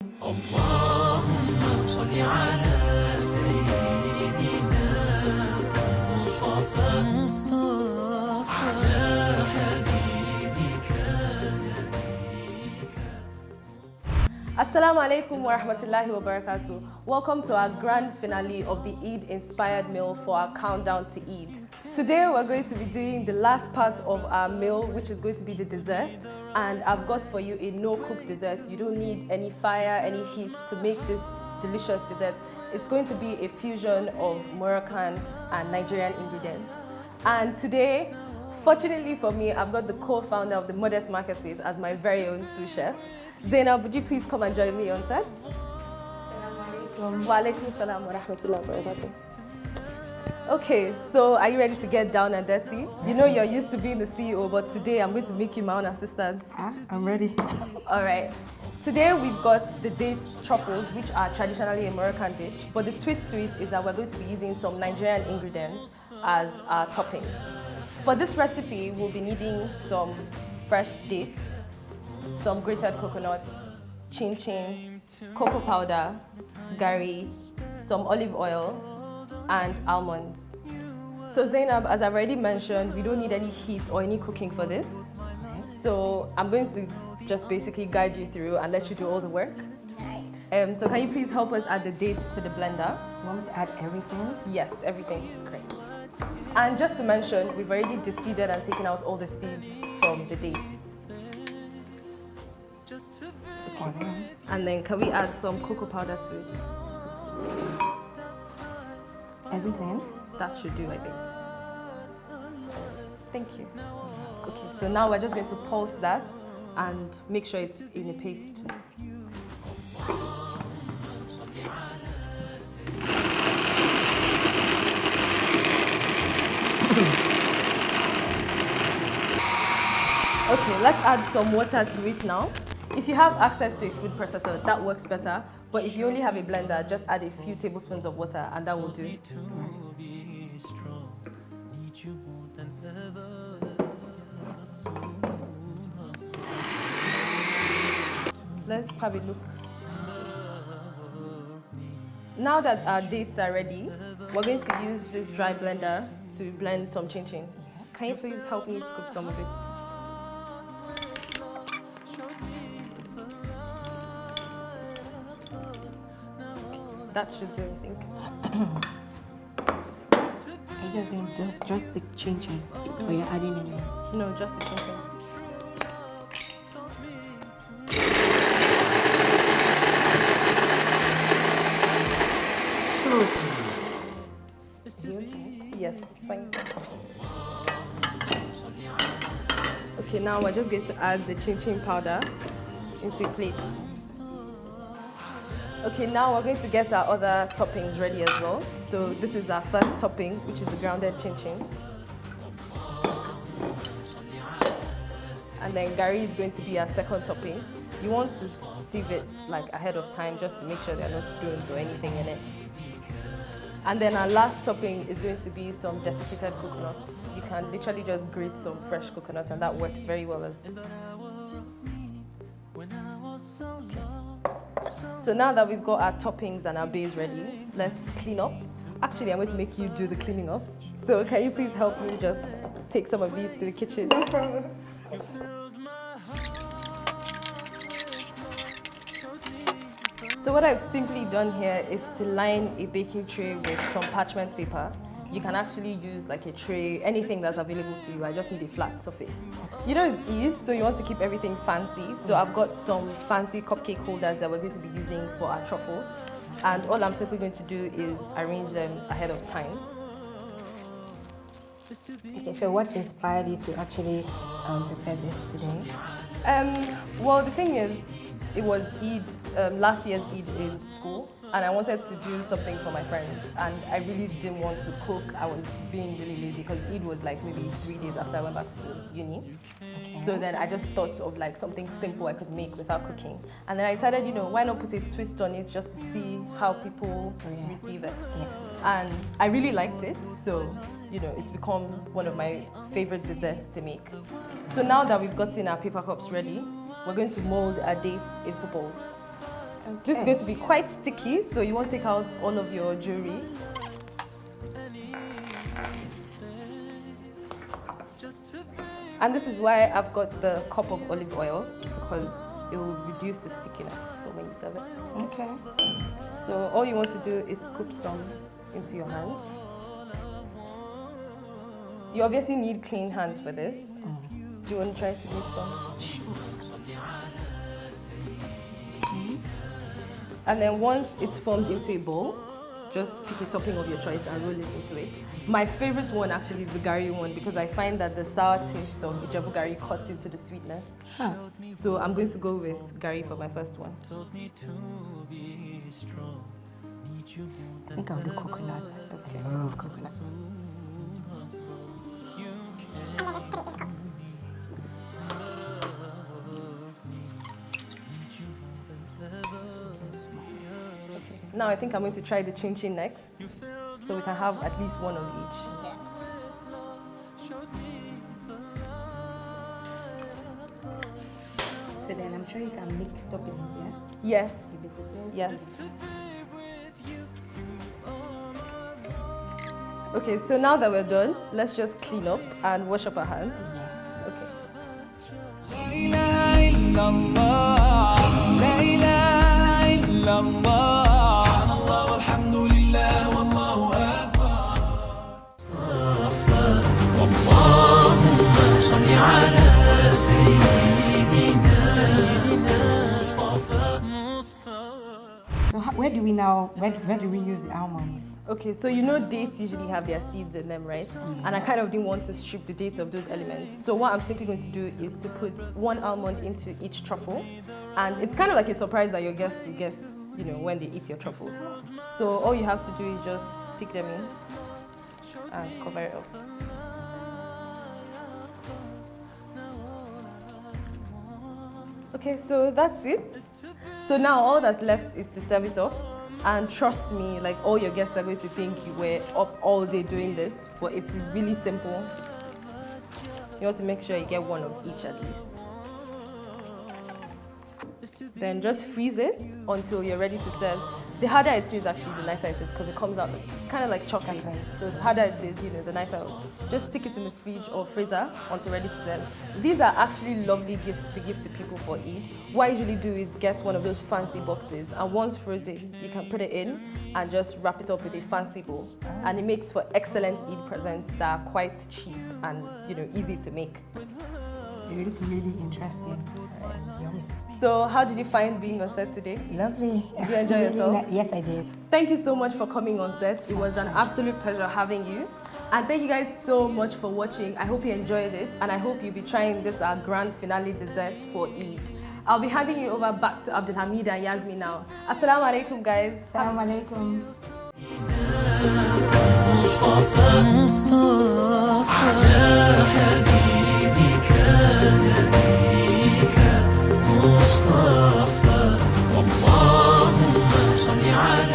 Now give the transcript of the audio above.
اللهم صل على سيدنا مصطفى على حبيبك نبيك. Assalamu alaikum wa rahmatullahi wa barakatuh. Welcome to our grand finale of the Eid-inspired meal for our countdown to Eid. Today we're going to be doing the last part of our meal, which is going to be the dessert. And I've got for you a no-cook dessert. You don't need any fire, any heat to make this delicious dessert. It's going to be a fusion of Moroccan and Nigerian ingredients. And today, fortunately for me, I've got the co-founder of the Modest Market Space as my very own sous chef. Zainab, would you please come and join me on set? Wa alaikum salam wa rahmatullahi wa barakatuh. Okay, so are you ready to get down and dirty? You know you're used to being the CEO, but today I'm going to make you my own assistant. I'm ready. All right. Today we've got the dates truffles, which are traditionally a Moroccan dish, but the twist to it is that we're going to be using some Nigerian ingredients as our toppings. For this recipe, we'll be needing some fresh dates, some grated coconuts, chin chin, cocoa powder, gari, some olive oil, and almonds. So Zainab, as I've already mentioned, we don't need any heat or any cooking for this. So I'm going to just basically guide you through and let you do all the work. So can you please help us add the dates to the blender? You want me to add everything? Yes, everything, great. And just to mention, we've already deseeded and taken out all the seeds from the dates. And then can we add some cocoa powder to it? Everything? That should do, I think. Thank you. Okay, so now we're just going to pulse that and make sure it's in a paste. Okay, let's add some water to it now. If you have access to a food processor, that works better. But if you only have a blender, just add a few tablespoons of water and that will do. Let's have a look. Now that our dates are ready, we're going to use this dry blender to blend some chin chin. Can you please help me scoop some of it? That should do, I think. Are you just doing just the chin chin? Or you're adding anything? No, just the chin chin. Is it okay? Yes, it's fine. Okay, now we're just going to add the chin chin powder into a plate. Okay, now we're going to get our other toppings ready as well. So this is our first topping, which is the grounded chin chin. And then gari is going to be our second topping. You want to sieve it like ahead of time just to make sure there are no stones or anything in it. And then our last topping is going to be some desiccated coconut. You can literally just grate some fresh coconut and that works very well as well. So now that we've got our toppings and our base ready, let's clean up. Actually, I'm going to make you do the cleaning up. So can you please help me just take some of these to the kitchen? No problem. So what I've simply done here is to line a baking tray with some parchment paper. You can actually use like a tray, anything that's available to you. I just need a flat surface. You know it's Eid, so you want to keep everything fancy. So I've got some fancy cupcake holders that we're going to be using for our truffles. And all I'm simply going to do is arrange them ahead of time. Okay, so what inspired you to actually prepare this today? Well, the thing is, it was Eid, last year's Eid in school, and I wanted to do something for my friends, and I really didn't want to cook. I was being really lazy because Eid was like maybe 3 days after I went back to uni. Okay. So then I just thought of like something simple I could make without cooking. And then I decided, you know, why not put a twist on it just to see how people receive it. Yeah. And I really liked it, so you know, it's become one of my favorite desserts to make. So now that we've gotten our paper cups ready, we're going to mold our dates into balls. This is going to be quite sticky, so you won't take out all of your jewelry. And this is why I've got the cup of olive oil, because it will reduce the stickiness for when you serve it. Okay. So all you want to do is scoop some into your hands. You obviously need clean hands for this. Do you want to try to make some? And then once it's formed into a bowl, just pick a topping of your choice and roll it into it. My favorite one actually is the gari one, because I find that the sour taste of HIJABI gari cuts into the sweetness. So I'm going to go with gari for my first one. I think I'll do coconut. Okay. I love coconut. Now I think I'm going to try the chin chin next, so we can have at least one of each. So then I'm sure you can mix toppings, yeah? Yes. Give it a bit. Yes. Okay, so now that we're done, let's just clean up and wash up our hands. Okay. لا إله إلا الله لا إله إلا الله سبحان الله والحمد لله والله أكبر اللهم صل على سيدنا مصطفى. So where do we use the almonds? Okay, so you know dates usually have their seeds in them, right? And I kind of didn't want to strip the dates of those elements. So what I'm simply going to do is to put one almond into each truffle. And it's kind of like a surprise that your guests will get, you know, when they eat your truffles. So all you have to do is just stick them in and cover it up. Okay, so that's it. So now all that's left is to serve it up. And trust me, like all your guests are going to think you were up all day doing this, but it's really simple. You want to make sure you get one of each at least. Then just freeze it until you're ready to serve. The harder it is, actually, the nicer it is, because it comes out kind of like chocolate. So the harder it is, you know, the nicer. Just stick it in the fridge or freezer until ready to serve. These are actually lovely gifts to give to people for Eid. What I usually do is get one of those fancy boxes, and once frozen, you can put it in and just wrap it up with a fancy bowl. And it makes for excellent Eid presents that are quite cheap and, you know, easy to make. They look really interesting. Yummy. So how did you find being on set today? Lovely. Did you enjoy yourself? Yes, I did. Thank you so much for coming on set. It was an absolute pleasure having you. And thank you guys so much for watching. I hope you enjoyed it, and I hope you'll be trying this our grand finale dessert for Eid. I'll be handing you over back to Abdulhamid and Yasmin now. Assalamu alaikum, guys. Assalamu alaikum. على حبيبك نبيك مصطفى اللهم صل على